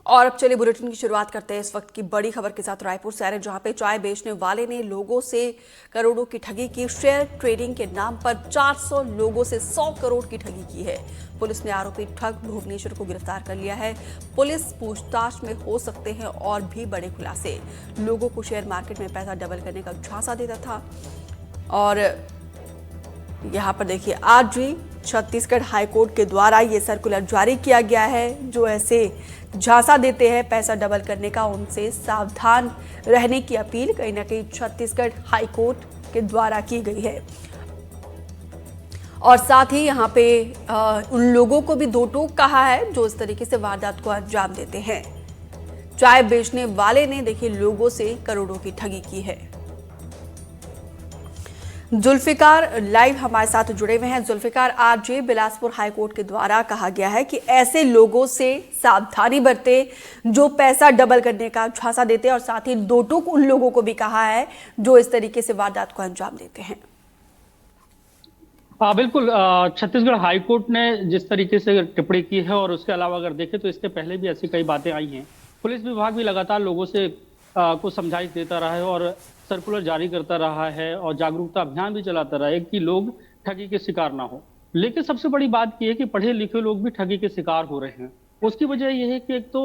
और अब चलिए बुलेटिन की शुरुआत करते हैं इस वक्त की बड़ी खबर के साथ रायपुर से आ रहे, जहां पे चाय बेचने वाले ने लोगों से करोड़ों की ठगी की। शेयर ट्रेडिंग के नाम पर 400 लोगों से 100 करोड़ की ठगी की है। पुलिस ने आरोपी ठग भुवनेश्वर को गिरफ्तार कर लिया है। पुलिस पूछताछ में हो सकते हैं और भी बड़े खुलासे। लोगों को शेयर मार्केट में पैसा डबल करने का झांसा देता था। और यहाँ पर देखिए, आज भी छत्तीसगढ़ हाईकोर्ट के द्वारा ये सर्कुलर जारी किया गया है। जो ऐसे झांसा देते हैं पैसा डबल करने का, उनसे सावधान रहने की अपील कहीं ना कहीं छत्तीसगढ़ हाईकोर्ट के द्वारा की गई है। और साथ ही यहाँ पे उन लोगों को भी दो टोक कहा है जो इस तरीके से वारदात को अंजाम देते हैं। चाय बेचने वाले ने देखिए लोगों से करोड़ों की ठगी की है। जुल्फिकार लाइव हमारे साथ जुड़े हुए हैं। जुल्फिकार, आज ये बिलासपुर हाईकोर्ट के द्वारा कहा गया है कि ऐसे लोगों से सावधानी बरते जो पैसा डबल करने का झांसा देते हैं, और साथ ही दो टूक उन लोगों को भी कहा है जो इस तरीके से वारदात को अंजाम देते हैं। बिल्कुल। छत्तीसगढ़ हाईकोर्ट ने जिस तरीके से टिप्पणी की है, और उसके अलावा अगर देखें तो इसके पहले भी ऐसी कई बातें आई हैं। पुलिस विभाग भी लगातार लोगों से को समझाइश देता रहा है और सर्कुलर जारी करता रहा है और जागरूकता अभियान भी चलाता रहा है कि लोग ठगी के शिकार ना हो। लेकिन सबसे बड़ी बात यह है कि पढ़े लिखे लोग भी ठगी के शिकार हो रहे हैं। उसकी वजह यह है कि एक तो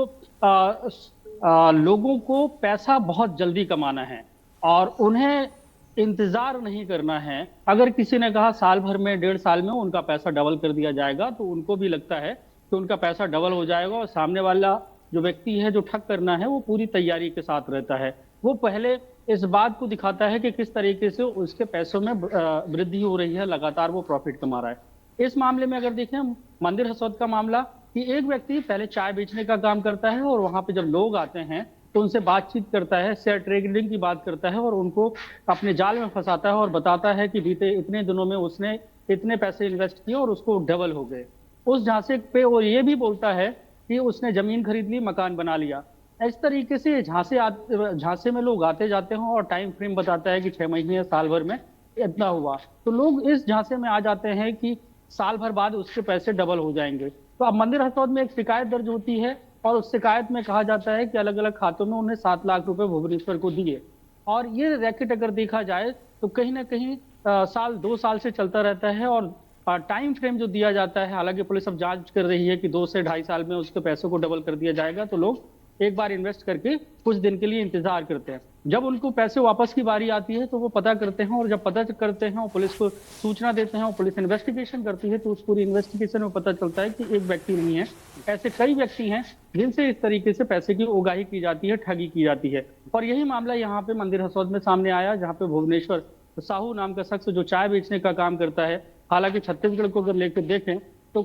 लोगों को पैसा बहुत जल्दी कमाना है और उन्हें इंतजार नहीं करना है। अगर किसी ने कहा साल भर में, 1.5 साल में उनका पैसा डबल कर दिया जाएगा, तो उनको भी लगता है कि उनका पैसा डबल हो जाएगा। और सामने वाला जो व्यक्ति है जो ठग करना है, वो पूरी तैयारी के साथ रहता है। वो पहले इस बात को दिखाता है कि किस तरीके से उसके पैसों में वृद्धि हो रही है, लगातार वो प्रॉफिट कमा रहा है। इस मामले में अगर देखें मंदिर हसौद का मामला, कि एक व्यक्ति पहले चाय बेचने का काम करता है और वहां पे जब लोग आते हैं तो उनसे बातचीत करता है, शेयर ट्रेडिंग की बात करता है और उनको अपने जाल में फंसाता है और बताता है कि बीते इतने दिनों में उसने इतने पैसे इन्वेस्ट किए और उसको डबल हो गए उस झांसे पे। और ये भी बोलता है कि उसने जमीन खरीद ली, मकान बना लिया। इस तरीके से झांसे में लोग आते जाते हैं और टाइम फ्रेम बताता है कि 6 महीने या साल भर में इतना हुआ, तो लोग इस झांसे में आ जाते हैं कि साल भर बाद उसके पैसे डबल हो जाएंगे। तो अब मंदिर हसौद में एक शिकायत दर्ज होती है और उस शिकायत में कहा जाता है कि अलग अलग खातों में उन्हें 7 लाख रुपए भुवनेश्वर को दिए। और ये रैकेट अगर देखा जाए तो कहीं ना कहीं साल 2 साल से चलता रहता है। और टाइम फ्रेम जो दिया जाता है, हालांकि पुलिस अब जांच कर रही है कि 2 से 2.5 साल में उसके पैसों को डबल कर दिया जाएगा, तो लोग एक बार इन्वेस्ट करके कुछ दिन के लिए इंतजार करते हैं। जब उनको पैसे वापस की बारी आती है तो वो पता करते हैं, और जब पता करते हैं और पुलिस को सूचना देते हैं और पुलिस इन्वेस्टिगेशन करती है, तो उस पूरी इन्वेस्टिगेशन में पता चलता है कि एक व्यक्ति नहीं है, ऐसे कई व्यक्ति हैं जिनसे इस तरीके से पैसे की उगाही की जाती है, ठगी की जाती है। और यही मामला यहाँ पे मंदिर हसौद में सामने आया, जहाँ पे भुवनेश्वर साहू नाम का शख्स जो चाय बेचने का काम करता है। हालांकि छत्तीसगढ़ को अगर लेकर देखें तो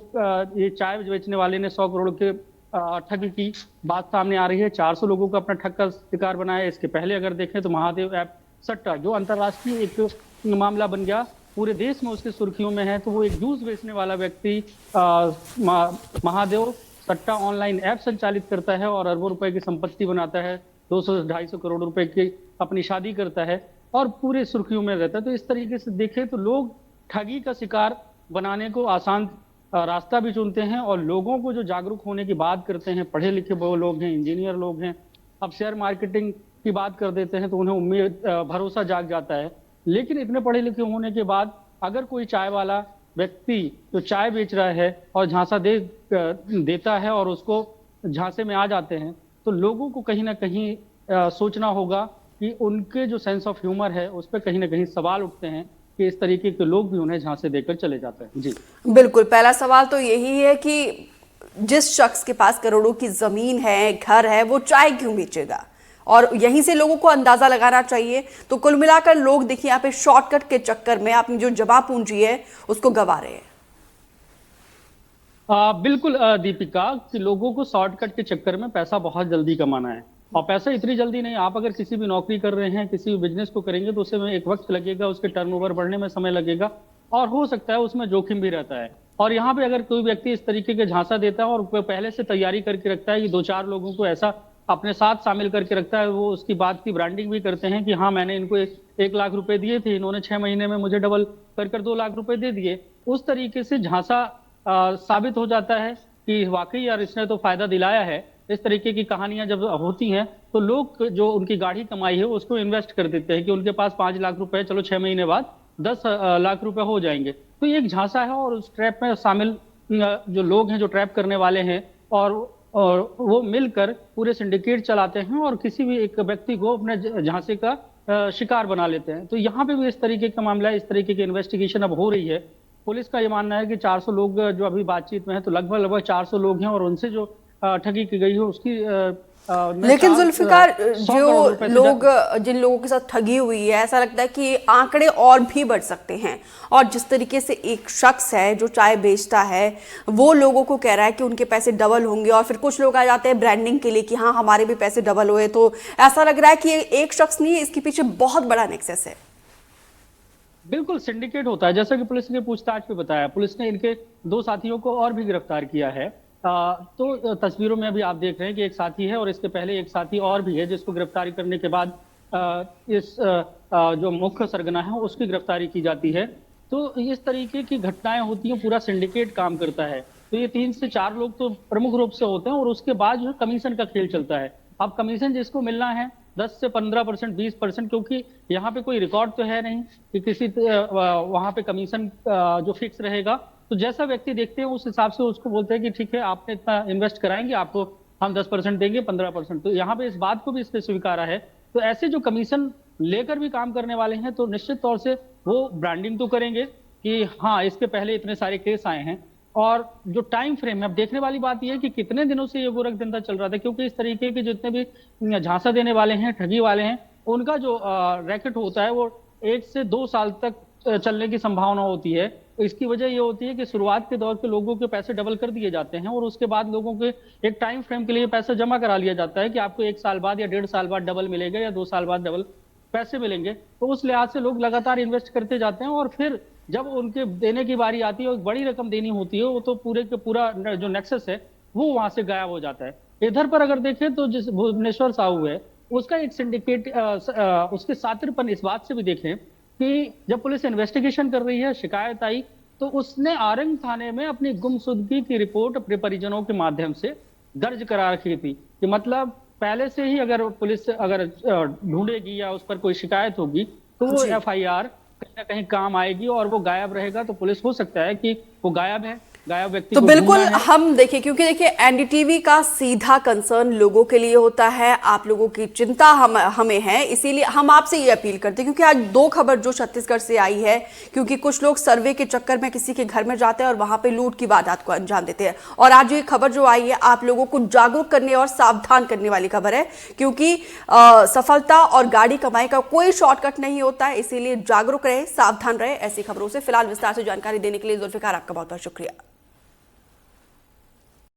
ये चाय बेचने वाले ने 100 करोड़ के ठग की बात सामने आ रही है। 400 लोगों को अपना ठग का शिकार बनाया। इसके पहले अगर देखें तो महादेव ऐप सट्टा, जो अंतर्राष्ट्रीय एक मामला बन गया, पूरे देश में उसकी सुर्खियों में है। तो वो एक जूस बेचने वाला व्यक्ति महादेव सट्टा ऑनलाइन ऐप संचालित करता है और अरबों रुपए की संपत्ति बनाता है, 200-250 करोड़ रुपए की अपनी शादी करता है और पूरे सुर्खियों में रहता है। तो इस तरीके से देखें तो लोग ठगी का शिकार बनाने को आसान रास्ता भी चुनते हैं। और लोगों को जो जागरूक होने की बात करते हैं, पढ़े लिखे वो लोग हैं, इंजीनियर लोग हैं, अब शेयर मार्केटिंग की बात कर देते हैं तो उन्हें उम्मीद भरोसा जाग जाता है। लेकिन इतने पढ़े लिखे होने के बाद अगर कोई चाय वाला व्यक्ति जो चाय बेच रहा है और झांसा देता है और उसको झांसे में आ जाते हैं, तो लोगों को कहीं ना कहीं सोचना होगा कि उनके जो सेंस ऑफ ह्यूमर है उस पर कहीं ना कहीं सवाल उठते हैं कि इस तरीके के लोग भी उन्हें झांसे देकर चले जाते हैं। जी बिल्कुल, पहला सवाल तो यही है कि जिस शख्स के पास करोड़ों की जमीन है, घर है, वो चाय क्यों बेचेगा? और यहीं से लोगों को अंदाजा लगाना चाहिए। तो कुल मिलाकर लोग देखिए यहाँ पे शॉर्टकट के चक्कर में अपनी जो जमा पूंजी है उसको गंवा रहे हैं। बिल्कुल दीपिका, कि लोगों को शॉर्टकट के चक्कर में पैसा बहुत जल्दी कमाना है। और पैसा इतनी जल्दी नहीं। आप अगर किसी भी नौकरी कर रहे हैं, किसी भी बिजनेस को करेंगे, तो उसमें एक वक्त लगेगा, उसके टर्नओवर बढ़ने में समय लगेगा और हो सकता है उसमें जोखिम भी रहता है। और यहाँ पे अगर कोई व्यक्ति इस तरीके के झांसा देता है और पहले से तैयारी करके रखता है कि 2-4 लोगों को ऐसा अपने साथ शामिल करके रखता है, वो उसकी बात की ब्रांडिंग भी करते हैं कि हाँ, मैंने इनको 1 लाख रुपए दिए थे, इन्होंने 6 महीने में मुझे डबल कर 2 लाख रुपए दे दिए। उस तरीके से झांसा साबित हो जाता है कि वाकई यार इसने तो फायदा दिलाया है। इस तरीके की कहानियां जब होती हैं तो लोग जो उनकी गाढ़ी कमाई है उसको इन्वेस्ट कर देते हैं कि उनके पास 5 लाख रुपए, चलो 6 महीने बाद 10 लाख रुपए हो जाएंगे। तो ये एक झांसा है और उस ट्रैप में शामिल जो लोग हैं, जो ट्रैप करने वाले हैं, और वो मिलकर पूरे सिंडिकेट चलाते हैं और किसी भी एक व्यक्ति को अपने झांसे का शिकार बना लेते हैं। तो यहाँ पे भी इस तरीके का मामला है, इस तरीके की इन्वेस्टिगेशन अब हो रही है। पुलिस का ये मानना है कि 400 लोग जो अभी बातचीत में है, तो लगभग 400 लोग हैं और उनसे जो ठगी की गई है उसकी लेकिन जुल्फिकार, 100 जो करोड़ रुपए से लोग जिन लोगों के साथ ठगी हुई है, ऐसा लगता है कि आंकड़े और भी बढ़ सकते हैं। और जिस तरीके से एक शख्स है जो चाय बेचता है, वो लोगों को कह रहा है कि उनके पैसे डबल होंगे, और फिर कुछ लोग आ जाते हैं ब्रांडिंग के लिए कि हाँ हमारे भी पैसे डबल हुए। तो ऐसा लग रहा है कि एक शख्स नहीं है, इसके पीछे बहुत बड़ा नेक्सस है। बिल्कुल सिंडिकेट होता है, जैसा कि पुलिस ने पूछताछ में बताया। पुलिस ने इनके 2 साथियों को और भी गिरफ्तार किया है। तो तस्वीरों में अभी आप देख रहे हैं कि एक साथी है और इसके पहले एक साथी और भी है जिसको गिरफ्तारी करने के बाद इस जो मुख्य सरगना है उसकी गिरफ्तारी की जाती है। तो इस तरीके की घटनाएं होती हैं, पूरा सिंडिकेट काम करता है। तो ये 3 से 4 लोग तो प्रमुख रूप से होते हैं और उसके बाद जो है कमीशन का खेल चलता है। अब कमीशन जिसको मिलना है 10 से 15%, 20%, क्योंकि यहाँ पे कोई रिकॉर्ड तो है नहीं कि किसी वहां पे कमीशन जो फिक्स रहेगा। तो जैसा व्यक्ति देखते हैं उस हिसाब से उसको बोलते हैं कि ठीक है आपने इतना इन्वेस्ट कराएंगे, आपको हम 10% देंगे, 15%। तो यहाँ पे इस बात को भी इसने स्वीकारा है। तो ऐसे जो कमीशन लेकर भी काम करने वाले हैं तो निश्चित तौर से वो ब्रांडिंग तो करेंगे कि हाँ इसके पहले इतने सारे केस आए हैं। और जो टाइम फ्रेम है, अब देखने वाली बात यह है कि कितने दिनों से ये गोरख धंधा चल रहा था, क्योंकि इस तरीके के जितने भी झांसा देने वाले हैं, ठगी वाले हैं, उनका जो रैकेट होता है वो 1 से 2 साल तक चलने की संभावना होती है। इसकी वजह ये होती है कि शुरुआत के दौर के लोगों के पैसे डबल कर दिए जाते हैं और उसके बाद लोगों के एक टाइम फ्रेम के लिए पैसा जमा करा लिया जाता है कि आपको 1 साल बाद या 1.5 साल बाद डबल मिलेगा या 2 साल बाद डबल पैसे मिलेंगे। तो उस लिहाज से लोग लगातार इन्वेस्ट करते जाते हैं और फिर जब उनके देने की बारी आती है और बड़ी रकम देनी होती है, वो तो पूरे के पूरा जो नेक्सस है वो वहां से गायब हो जाता है। इधर पर अगर देखें तो जिस भुवनेश्वर साहू है उसका एक सिंडिकेट, उसके सातिरपन इस बात से भी देखें कि जब पुलिस इन्वेस्टिगेशन कर रही है, शिकायत आई तो उसने आरंग थाने में अपनी गुमशुदगी की रिपोर्ट अपने परिजनों के माध्यम से दर्ज करा रखी थी कि मतलब पहले से ही अगर पुलिस अगर ढूंढेगी या उस पर कोई शिकायत होगी तो वो FIR कहीं ना कहीं काम आएगी और वो गायब रहेगा। तो पुलिस हो सकता है कि वो गायब है, गायब व्यक्ति तो को बिल्कुल ढूंढना है। हम देखिए, क्योंकि देखिए NDTV का सीधा कंसर्न लोगों के लिए होता है, आप लोगों की चिंता हमें है, इसीलिए हम आपसे ये अपील करते हैं। क्योंकि आज 2 खबर जो छत्तीसगढ़ से आई है, क्योंकि कुछ लोग सर्वे के चक्कर में किसी के घर में जाते हैं और वहां पे लूट की वारदात को अंजाम देते हैं। और आज ये खबर जो आई है आप लोगों को जागरूक करने और सावधान करने वाली खबर है, क्योंकि सफलता और गाड़ी कमाई का कोई शॉर्टकट नहीं होता है। इसीलिए जागरूक रहे, सावधान रहे ऐसी खबरों से। फिलहाल विस्तार से जानकारी देने के लिए जुल्फिकार आपका बहुत बहुत शुक्रिया।